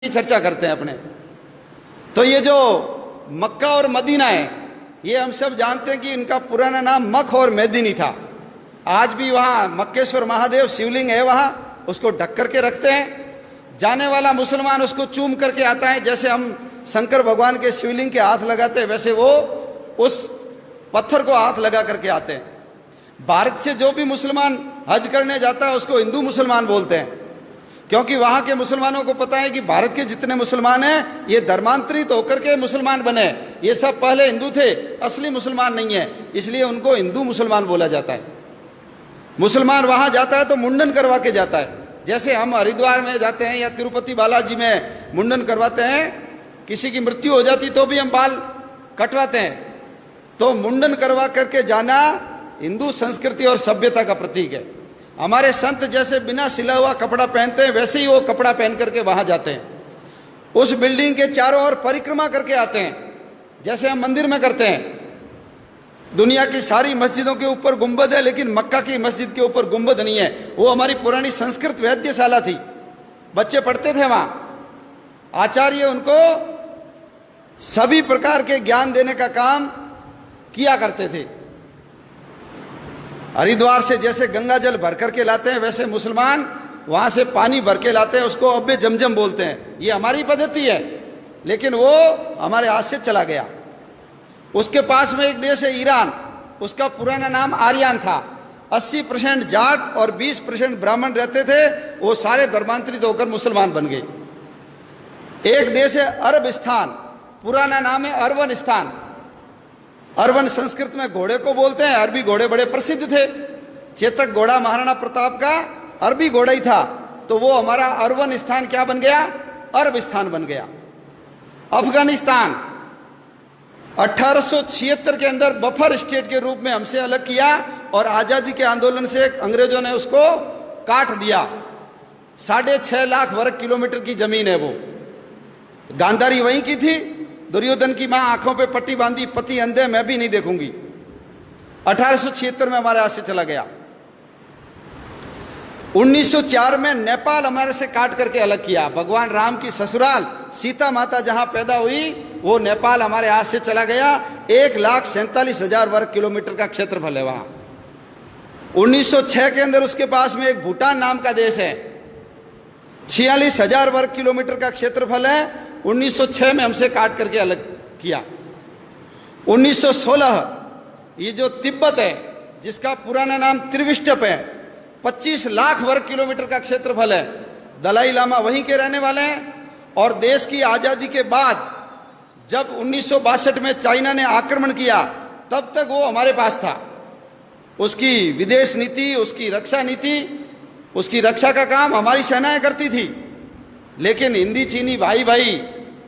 की चर्चा करते हैं अपने। तो ये जो मक्का और मदीना है, ये हम सब जानते हैं कि इनका पुराना नाम मख और मेदिनी था। आज भी वहाँ मक्केश्वर महादेव शिवलिंग है, वहाँ उसको ढक करके रखते हैं। जाने वाला मुसलमान उसको चूम करके आता है, जैसे हम शंकर भगवान के शिवलिंग के हाथ लगाते हैं वैसे वो उस पत्थर को हाथ लगा करके आते हैं। भारत से जो भी मुसलमान हज करने जाता है उसको हिंदू मुसलमान बोलते हैं, क्योंकि वहाँ के मुसलमानों को पता है कि भारत के जितने मुसलमान हैं ये धर्मांतरित होकर के मुसलमान बने, ये सब पहले हिंदू थे, असली मुसलमान नहीं है, इसलिए उनको हिंदू मुसलमान बोला जाता है। मुसलमान वहाँ जाता है तो मुंडन करवा के जाता है, जैसे हम हरिद्वार में जाते हैं या तिरुपति बालाजी में मुंडन करवाते हैं, किसी की मृत्यु हो जाती तो भी हम बाल कटवाते हैं। तो मुंडन करवा करके जाना हिंदू संस्कृति और सभ्यता का प्रतीक है। हमारे संत जैसे बिना सिला हुआ कपड़ा पहनते हैं वैसे ही वो कपड़ा पहन करके वहां जाते हैं, उस बिल्डिंग के चारों ओर परिक्रमा करके आते हैं, जैसे हम मंदिर में करते हैं। दुनिया की सारी मस्जिदों के ऊपर गुंबद है, लेकिन मक्का की मस्जिद के ऊपर गुंबद नहीं है। वो हमारी पुरानी संस्कृत वैद्यशाला थी, बच्चे पढ़ते थे वहां, आचार्य उनको सभी प्रकार के ज्ञान देने का काम किया करते थे। हरिद्वार से जैसे गंगा जल भर करके लाते हैं वैसे मुसलमान वहां से पानी भर के लाते हैं, उसको अब्बे जमजम बोलते हैं। ये हमारी पद्धति है, लेकिन वो हमारे हाथ से चला गया। उसके पास में एक देश है ईरान, उसका पुराना नाम आर्यन था। 80% जाट और 20% ब्राह्मण रहते थे, वो सारे धर्मांतरित होकर मुसलमान बन गए। एक देश है अरबिस्तान, पुराना नाम है अरवनिस्तान। अरवन संस्कृत में घोड़े को बोलते हैं, अरबी घोड़े बड़े प्रसिद्ध थे। चेतक घोड़ा महाराणा प्रताप का अरबी घोड़ा ही था, तो वो हमारा अरवनिस्तान क्या बन गया, अरबिस्तान बन गया। अफगानिस्तान 1876 के अंदर बफर स्टेट के रूप में हमसे अलग किया और आजादी के आंदोलन से अंग्रेजों ने उसको काट दिया। 6.5 लाख वर्ग किलोमीटर की जमीन है वो। गांधारी वहीं की थी, दुर्योधन की मां आंखों पे पट्टी बांधी, पति अंधे, मैं भी नहीं देखूंगी। 1876 में हमारे हाथ से चला गया। 1904 में नेपाल हमारे से काट करके अलग किया। भगवान राम की ससुराल सीता माता जहां पैदा हुई वो नेपाल हमारे हाथ से चला गया। 1,47,000 वर्ग किलोमीटर का क्षेत्रफल है वहां। 1906 के अंदर उसके पास में एक भूटान नाम का देश है, 46,000 वर्ग किलोमीटर का क्षेत्रफल है। 1906 में हमसे काट करके अलग किया। 1916 ये जो तिब्बत है, जिसका पुराना नाम त्रिविष्टप है, 25 लाख वर्ग किलोमीटर का क्षेत्रफल है। दलाई लामा वहीं के रहने वाले हैं। और देश की आज़ादी के बाद जब 1962 में चाइना ने आक्रमण किया, तब तक वो हमारे पास था। उसकी विदेश नीति, उसकी रक्षा नीति, उसकी रक्षा का काम हमारी सेनाएं करती थी। लेकिन हिंदी चीनी भाई भाई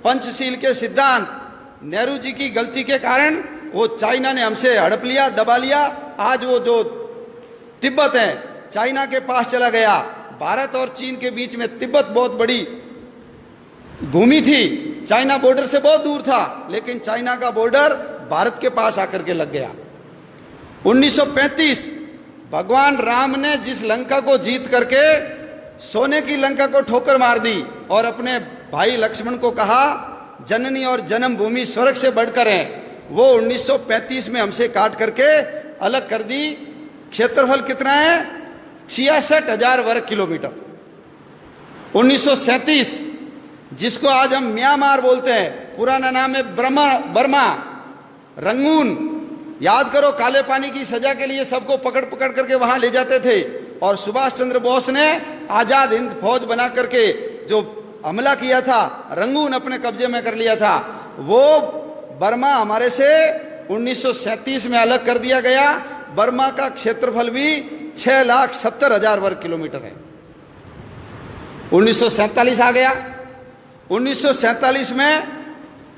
पंचशील के सिद्धांत, नेहरू जी की गलती के कारण वो चाइना ने हमसे हड़प लिया, दबा लिया। आज वो जो तिब्बत है चाइना के पास चला गया। भारत और चीन के बीच में तिब्बत बहुत बड़ी भूमि थी, चाइना बॉर्डर से बहुत दूर था, लेकिन चाइना का बॉर्डर भारत के पास आकर के लग गया। 1935 भगवान राम ने जिस लंका को जीत करके सोने की लंका को ठोकर मार दी और अपने भाई लक्ष्मण को कहा जननी और जन्मभूमि स्वर्ग से बढ़कर है, वो 1935 में हमसे काट करके अलग कर दी। क्षेत्रफल कितना है, 66,000 वर्ग किलोमीटर। 1937 जिसको आज हम म्यांमार बोलते हैं, पुराना नाम है बर्मा, रंगून। याद करो, काले पानी की सजा के लिए सबको पकड़ पकड़ करके वहां ले जाते थे और सुभाष चंद्र बोस ने आजाद हिंद फौज बना करके जो हमला किया था, रंगून अपने कब्जे में कर लिया था। वो बर्मा हमारे से 1937 में अलग कर दिया गया। बर्मा का क्षेत्रफल भी 6,70,000 वर्ग किलोमीटर है। 1947 आ गया। 1947 में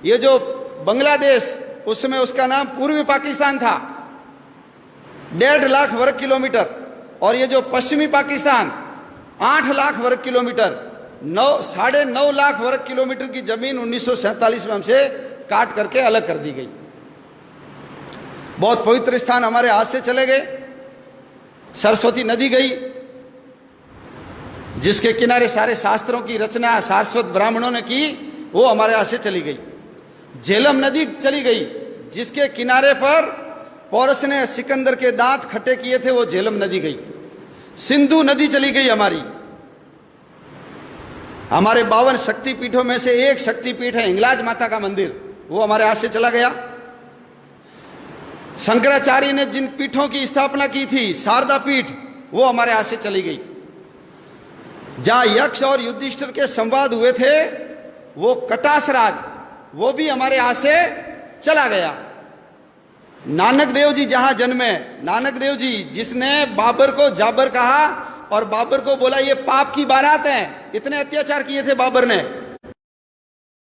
ये जो बांग्लादेश, उस समय उसका नाम पूर्वी पाकिस्तान था, 1.5 लाख वर्ग किलोमीटर। और ये जो पश्चिमी पाकिस्तान 8 लाख वर्ग किलोमीटर, 9.5 लाख वर्ग किलोमीटर की जमीन 1947 में हमसे काट करके अलग कर दी गई। बहुत पवित्र स्थान हमारे हाथ से चले गए। सरस्वती नदी गई, जिसके किनारे सारे शास्त्रों की रचना सारस्वत ब्राह्मणों ने की, वो हमारे यहाँ से चली गई। झेलम नदी चली गई, जिसके किनारे पर पौरस ने सिकंदर के दांत खट्टे किए थे, वो झेलम नदी गई। सिंधु नदी चली गई हमारी। हमारे 52 शक्तिपीठों में से एक शक्तिपीठ है हिंगलाज माता का मंदिर, वो हमारे हाथ से चला गया। शंकराचार्य ने जिन पीठों की स्थापना की थी, शारदा पीठ, वो हमारे हाथ से चली गई। जहां यक्ष और युधिष्ठिर के संवाद हुए थे, वो कटास राज, वो भी हमारे हाथ से चला गया। नानक देव जी जहां जन्मे, नानक देव जी जिसने बाबर को जाबर कहा और बाबर को बोला ये पाप की बारात है, इतने अत्याचार किए थे बाबर ने,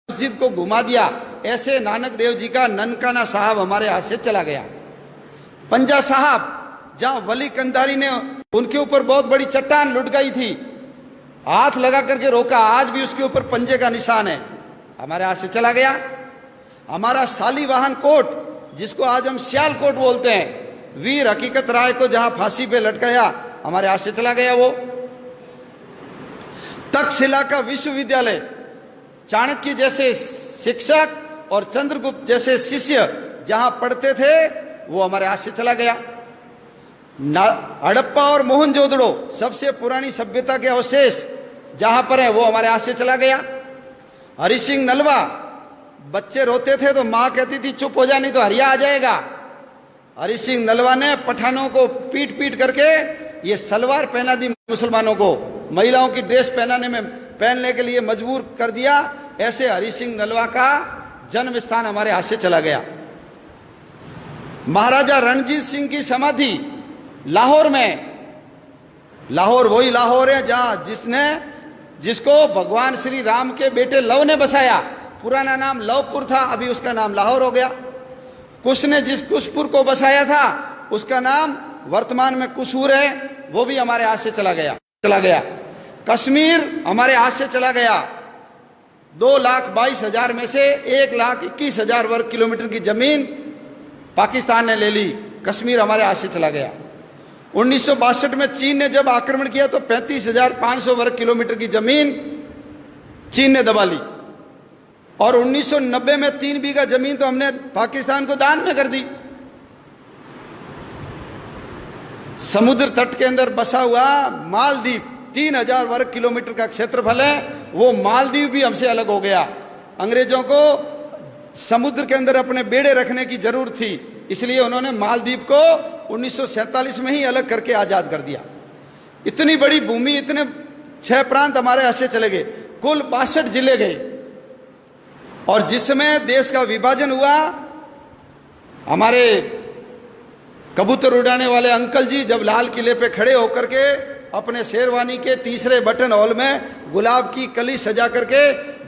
मस्जिद को घुमा दिया, ऐसे नानक देव जी का ननकाना साहब हमारे हाथ से चला गया। पंजा साहब, जहां वली कंधारी ने उनके ऊपर बहुत बड़ी चट्टान लुढ़काई थी, हाथ लगा करके रोका, आज भी उसके ऊपर पंजे का निशान है, हमारे हाथ से चला गया। हमारा शालीवाहन कोट, जिसको आज हम सियालकोट बोलते हैं, वीर हकीकत राय को जहां फांसी पे लटकाया, हमारे हाथ से चला गया वो। तक्षशिला का विश्वविद्यालय, चाणक्य जैसे शिक्षक और चंद्रगुप्त जैसे शिष्य जहां पढ़ते थे, वो हमारे हाथ से चला गया। हड़प्पा और मोहनजोदड़ो, सबसे पुरानी सभ्यता के अवशेष जहां पर है, वो हमारे हाथ से चला गया। हरि सिंह नलवा, बच्चे रोते थे तो मां कहती थी चुप हो जा नहीं तो हरिया आ जाएगा। हरि सिंह नलवा ने पठानों को पीट पीट करके ये सलवार पहना दी, मुसलमानों को महिलाओं की ड्रेस पहनने के लिए मजबूर कर दिया। ऐसे हरि सिंह नलवा का जन्म स्थान हमारे हाथ से चला गया। महाराजा रणजीत सिंह की समाधि लाहौर में, लाहौर वही लाहौर है जहां जिसको भगवान श्री राम के बेटे लव ने बसाया। पुराना नाम लवपुर था, अभी उसका नाम लाहौर हो गया। कुश ने जिस कुशपुर को बसाया था, उसका नाम वर्तमान में कुसूर है, वो भी हमारे हाथ से चला गया। कश्मीर हमारे हाथ से चला गया। 2,22,000 में से 1,21,000 वर्ग किलोमीटर की जमीन पाकिस्तान ने ले ली, कश्मीर हमारे हाथ से चला गया। 1962 में चीन ने जब आक्रमण किया तो 35,500 वर्ग किलोमीटर की जमीन चीन ने दबा ली। और 1990 में 3 बीघा जमीन तो हमने पाकिस्तान को दान में कर दी। समुद्र तट के अंदर बसा हुआ मालदीव 3,000 वर्ग किलोमीटर का क्षेत्रफल है, वो मालदीव भी हमसे अलग हो गया। अंग्रेजों को समुद्र के अंदर अपने बेड़े रखने की जरूरत थी, इसलिए उन्होंने मालदीव को 1947 में ही अलग करके आजाद कर दिया। इतनी बड़ी भूमि, इतने 6 प्रांत हमारे हाथ से चले गए, कुल 62 जिले गए। और जिस समय देश का विभाजन हुआ, हमारे कबूतर उड़ाने वाले अंकल जी जब लाल किले पे खड़े होकर के अपने शेरवानी के तीसरे बटन हॉल में गुलाब की कली सजा करके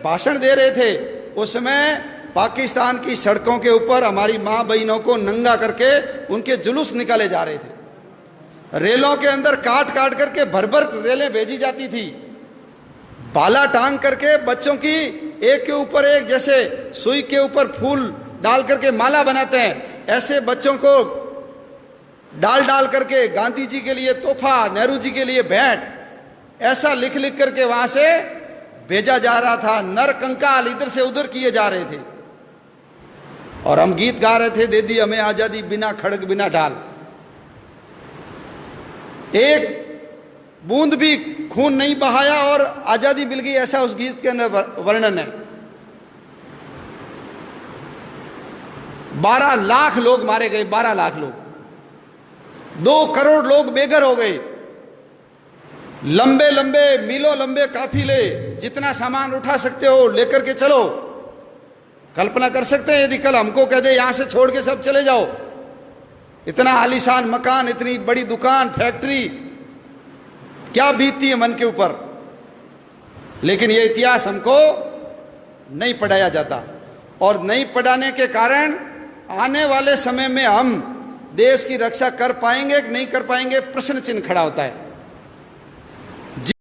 भाषण दे रहे थे, उस समय पाकिस्तान की सड़कों के ऊपर हमारी माँ बहनों को नंगा करके उनके जुलूस निकाले जा रहे थे। रेलों के अंदर काट काट करके भर भर रेलें भेजी जाती थी, भाला टांग करके बच्चों की एक के ऊपर एक, जैसे सुई के ऊपर फूल डाल करके माला बनाते हैं, ऐसे बच्चों को डाल डाल करके गांधी जी के लिए तोहफा, नेहरू जी के लिए भेंट, ऐसा लिख लिख करके वहां से भेजा जा रहा था। नर कंकाल इधर से उधर किए जा रहे थे और हम गीत गा रहे थे, दे दी हमें आजादी बिना खड़ग बिना ढाल। एक बूंद भी खून नहीं बहाया और आजादी मिल गई, ऐसा उस गीत के अंदर वर्णन है। 12 लाख लोग मारे गए, 12 लाख लोग, 2 करोड़ लोग बेघर हो गए। लंबे लंबे मीलों लंबे काफिले, जितना सामान उठा सकते हो लेकर के चलो। कल्पना कर सकते हैं यदि कल हमको कह दे यहां से छोड़ के सब चले जाओ, इतना आलीशान मकान, इतनी बड़ी दुकान, फैक्ट्री, क्या बीतती है मन के ऊपर। लेकिन यह इतिहास हमको नहीं पढ़ाया जाता, और नहीं पढ़ाने के कारण आने वाले समय में हम देश की रक्षा कर पाएंगे कि नहीं कर पाएंगे, प्रश्न चिन्ह खड़ा होता है।